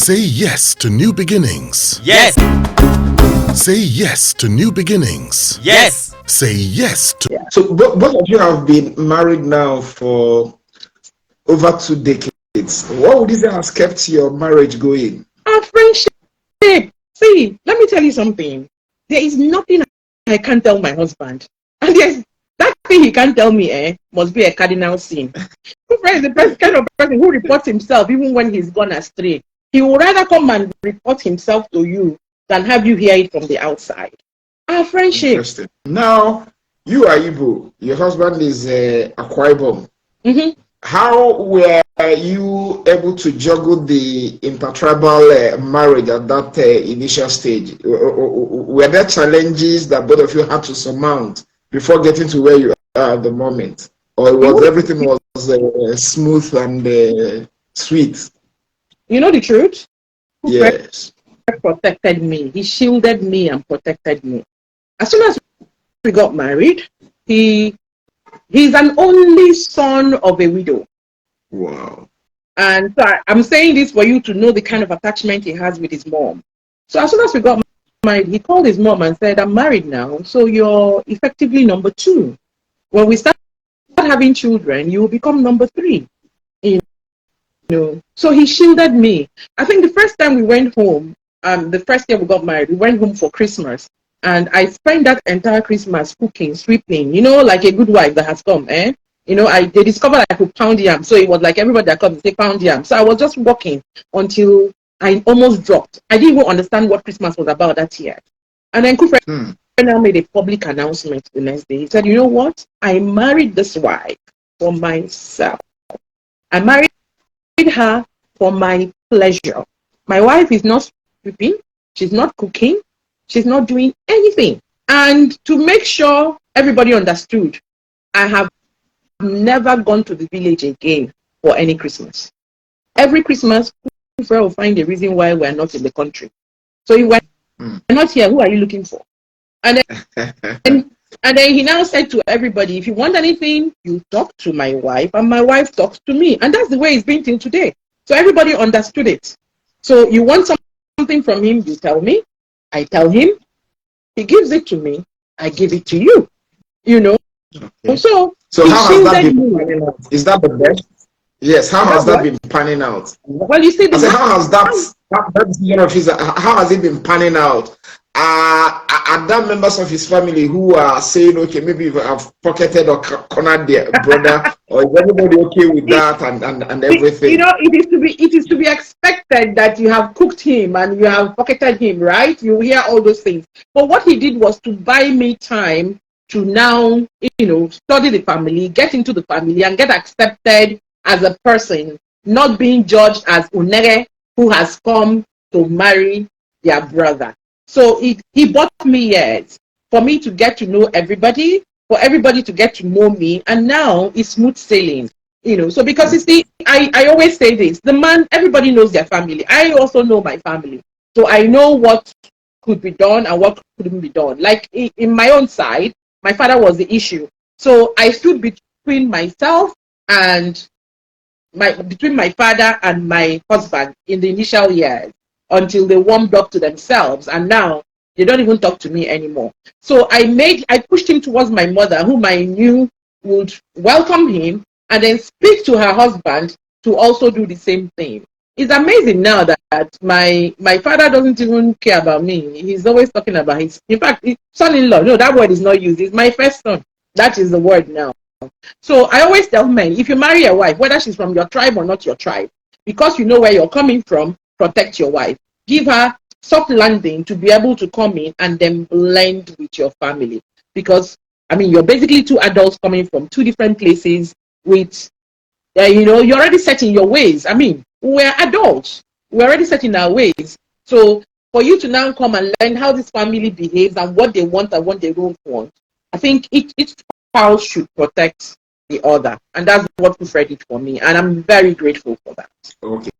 Say yes to new beginnings. Yes. Say yes to new beginnings. Yes. Say yes to... Yeah. So both of you have been married now for over 2 decades. What would you say has kept your marriage going? Our friendship. See, let me tell you something. There is nothing I can't tell my husband. And there's that thing he can't tell me, must be a cardinal sin. Kufre is the kind of person who reports himself even when he's gone astray. He would rather come and report himself to you than have you hear it from the outside. Our friendship. Interesting. Now, you are Igbo. Your husband is Akwa Ibom. Mm-hmm. How were you able to juggle the intertribal marriage at that initial stage? Were there challenges that both of you had to surmount before getting to where you are at the moment? Or was everything was smooth and sweet? You know the truth? Yes. He protected me. He shielded me and protected me. As soon as we got married, he's an only son of a widow. Wow. And so I'm saying this for you to know the kind of attachment he has with his mom. So as soon as we got married, he called his mom and said, I'm married now, so you're effectively number 2. When we start having children, you will become number 3. You know. So he shielded me. I think the first time we went home, the first year we got married, we went home for Christmas. And I spent that entire Christmas cooking, sweeping, like a good wife that has come, they discovered I could pound yam. So it was like everybody that comes, they pound yam. So I was just walking until I almost dropped. I didn't even understand what Christmas was about that year. And then Kufre now made a public announcement the next day. He said, you know what? I married this wife for myself. I married her for my pleasure. My wife is not sweeping. She's not cooking. She's not doing anything. And to make sure everybody understood, I have never gone to the village again for any Christmas. Every Christmas, Kufre will find a reason why we're not in the country. So you were not here, who are you looking for? And then, and then he now said to everybody, if you want anything, you talk to my wife, and my wife talks to me. And that's the way it's been till today. So everybody understood it. So you want something from him, you tell me. I tell him, he gives it to me, I give it to you. Okay. So how has that been panning out? Is that the best? Yes, how has that been panning out? Well, you see, how has that decision of his, how has it been panning out? Are there members of his family who are saying, okay, maybe you have pocketed or cornered their brother, or is everybody okay with that and everything? It is to be expected that you have cooked him and you have pocketed him, right? You hear all those things. But what he did was to buy me time to now, study the family, get into the family, and get accepted as a person, not being judged as Unere who has come to marry their brother. So he bought me years for me to get to know everybody, for everybody to get to know me, and now it's smooth sailing. So because you see, I always say this, the man, everybody knows their family. I also know my family. So I know what could be done and what couldn't be done. Like in my own side, my father was the issue. So I stood between myself and between my father and my husband in the initial years until they warmed up to themselves, and now they don't even talk to me anymore. So I pushed him towards my mother, whom I knew would welcome him and then speak to her husband to also do the same thing. It's amazing now that my father doesn't even care about me. He's always talking about his son-in-law. No, that word is not used. It's my first son. That is the word now. So I always tell men, if you marry a wife, whether she's from your tribe or not your tribe, because you know where you're coming from, protect your wife. Give her soft landing to be able to come in and then blend with your family. Because, you're basically 2 adults coming from 2 different places with, you're already set in your ways. We're adults. We're already set in our ways. So for you to now come and learn how this family behaves and what they want and what they don't want, I think each spouse should protect the other. And that's what Kufre did for me. And I'm very grateful for that. Okay.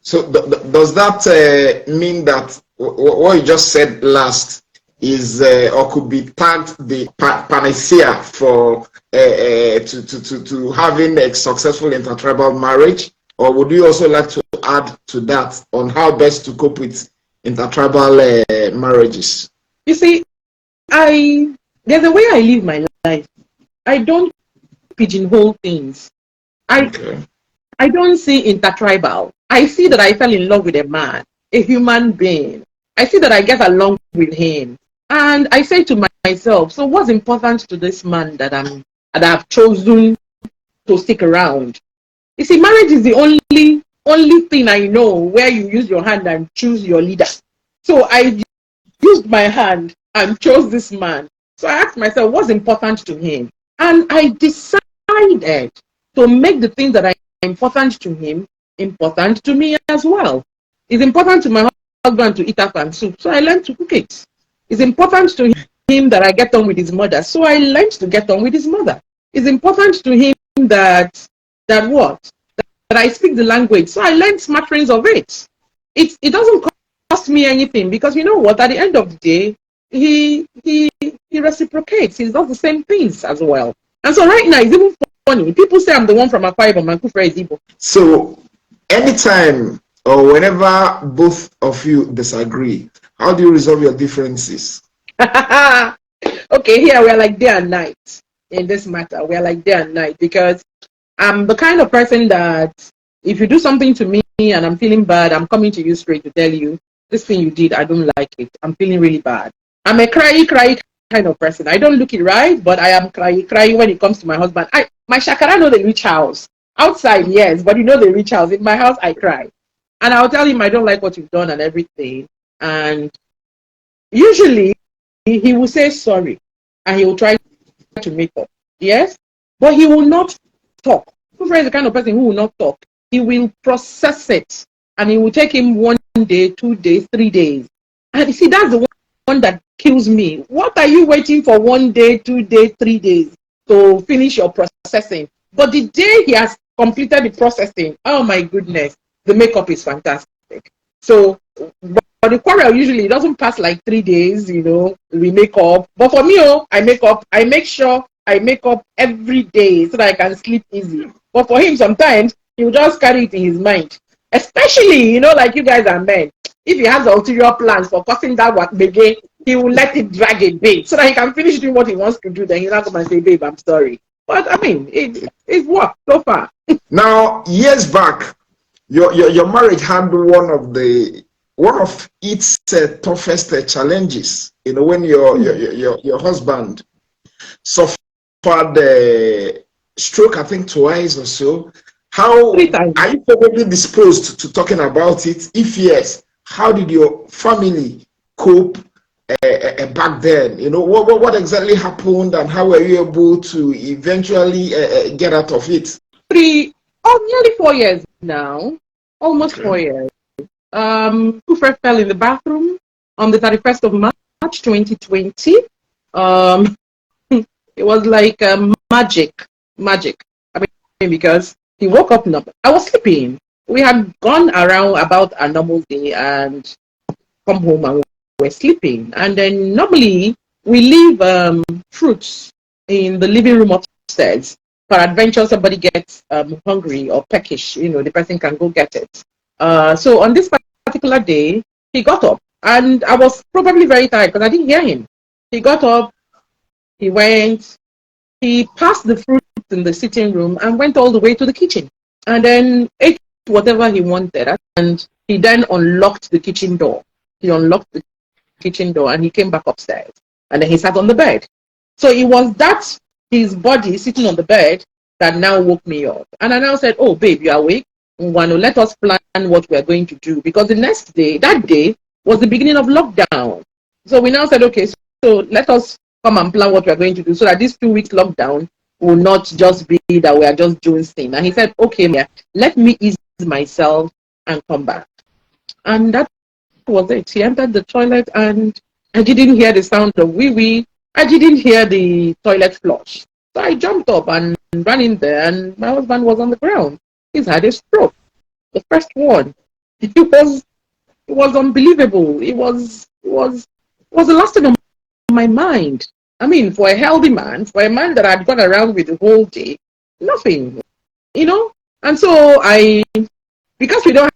So does that mean that what you just said last is or could be tagged the panacea for to having a successful intertribal marriage? Or would you also like to add to that on how best to cope with intertribal marriages? You see, there's a way I live my life. I don't pigeonhole things. Okay. I don't see intertribal. I see that I fell in love with a man, a human being. I see that I get along with him. And I say to myself, so what's important to this man that I've chosen to stick around? You see, marriage is the only thing I know where you use your hand and choose your leader. So I used my hand and chose this man. So I asked myself, what's important to him? And I decided to make the things that are important to him important to me as well. It's important to my husband to eat afan soup, so I learned to cook it. It's important to him that I get on with his mother, so I learned to get on with his mother. It's important to him that what? That I speak the language, so I learned smatterings of it. It doesn't cost me anything because you know what? At the end of the day, he reciprocates. He does the same things as well. And so right now, it's even funny. People say I'm the one from Upyouwomen and Kufre is Igbo. So anytime or whenever both of you disagree, how do you resolve your differences? Okay, here we're like day and night in this matter. We're like day and night because I'm the kind of person that if you do something to me and I'm feeling bad, I'm coming to you straight to tell you this thing you did, I don't like it. I'm feeling really bad. I'm a cry kind of person. I don't look it right, but I am cry when it comes to my husband. My shakara know the rich house. Outside, yes, but you know the rich house. In my house, I cry. And I'll tell him I don't like what you've done and everything. And usually he will say sorry and he will try to make up. Yes? But he will not talk. Kufre is the kind of person who will not talk. He will process it. And it will take him 1 day, 2 days, 3 days. And you see, that's the one that kills me. What are you waiting for 1 day, 2 days, 3 days to finish your processing? But the day he has completed the processing, oh my goodness, the makeup is fantastic. So, but the quarrel usually doesn't pass like 3 days, you know, we make up. But for me, I make up. I make sure I make up every day so that I can sleep easy. But for him, sometimes he'll just carry it in his mind. Especially, you know, like you guys are men. If he has ulterior plans for causing that work again, he will let it drag a bit so that he can finish doing what he wants to do. Then he'll not come and say, babe, I'm sorry. But I mean, it's worked so far. Now, years back, your marriage had one of its toughest challenges. You know, when your husband suffered stroke, I think twice or so. How 3 times. are you probably disposed to talking about it? If yes, how did your family cope back then? You know, what exactly happened and how were you able to eventually get out of it? Nearly 4 years now. Almost Okay. 4 years. Kufre fell in the bathroom on the 31st of March 2020. It was like magic. I mean, because he woke up normal. I was sleeping. We had gone around about a normal day and come home and we were sleeping. And then normally we leave fruits in the living room upstairs. Peradventure somebody gets hungry or peckish, you know, the person can go get it. So on this particular day, he got up and I was probably very tired because I didn't hear him. He got up, he went, he passed the fruit in the sitting room and went all the way to the kitchen and then ate whatever he wanted. And he then unlocked the kitchen door. He unlocked the kitchen door and he came back upstairs and then he sat on the bed. So it was that his body sitting on the bed that now woke me up. And I now said, oh, babe, you're awake. Let us plan what we're going to do. Because the next day, that day, was the beginning of lockdown. So we now said, okay, so let us come and plan what we're going to do so that this 2 weeks lockdown will not just be that we are just doing things. And he said, okay, Mia, let me ease myself and come back. And that was it. He entered the toilet and I didn't hear the sound of wee-wee. I didn't hear the toilet flush. So I jumped up and ran in there and my husband was on the ground. He's had a stroke. The first one. It was unbelievable. It was the last thing on my mind. I mean, for a healthy man, for a man that I'd gone around with the whole day, nothing, you know? And so because we don't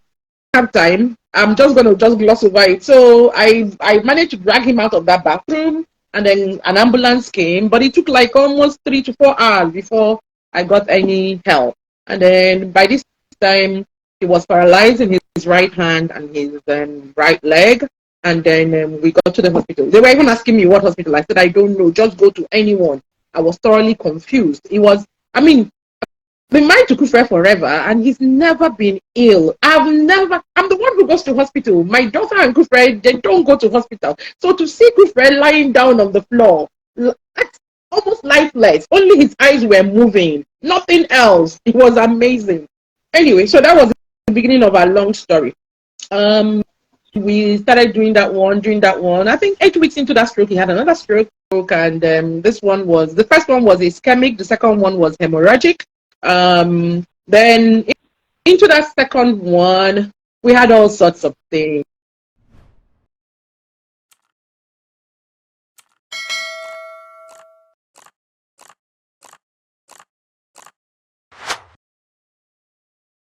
have time. I'm just going to just gloss over it. So I managed to drag him out of that bathroom, and then an ambulance came, but it took like almost 3 to 4 hours before I got any help. And then by this time, he was paralyzed in his right hand and his right leg. And then we got to the hospital. They were even asking me what hospital. I said, I don't know. Just go to anyone. I was thoroughly confused. It was, I mean, been married to Kufre forever, and he's never been ill. I'm the one who goes to hospital. My daughter and Kufre, they don't go to hospital. So to see Kufre lying down on the floor, that's almost lifeless. Only his eyes were moving, nothing else. It was amazing. Anyway, so that was the beginning of our long story. We started doing that one. I think 8 weeks into that stroke, he had another stroke, and the first one was ischemic, the second one was hemorrhagic. Then into that second one, we had all sorts of things.